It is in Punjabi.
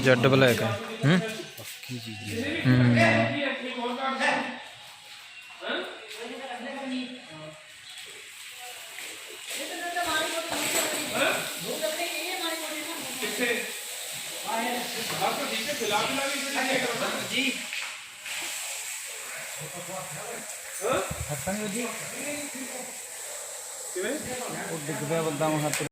ਜੈਡ ਬਲੈਕ ਹੈ। ਪੱਕੀ ਚੀਜ਼ ਹੈ। ਹੱਥਾਂ ਨਹੀਂ ਵੱਜੀ ਕਿਵੇਂ ਉਹ ਡਿੱਗ ਪਿਆ ਬੰਦਾ ਹੱਥ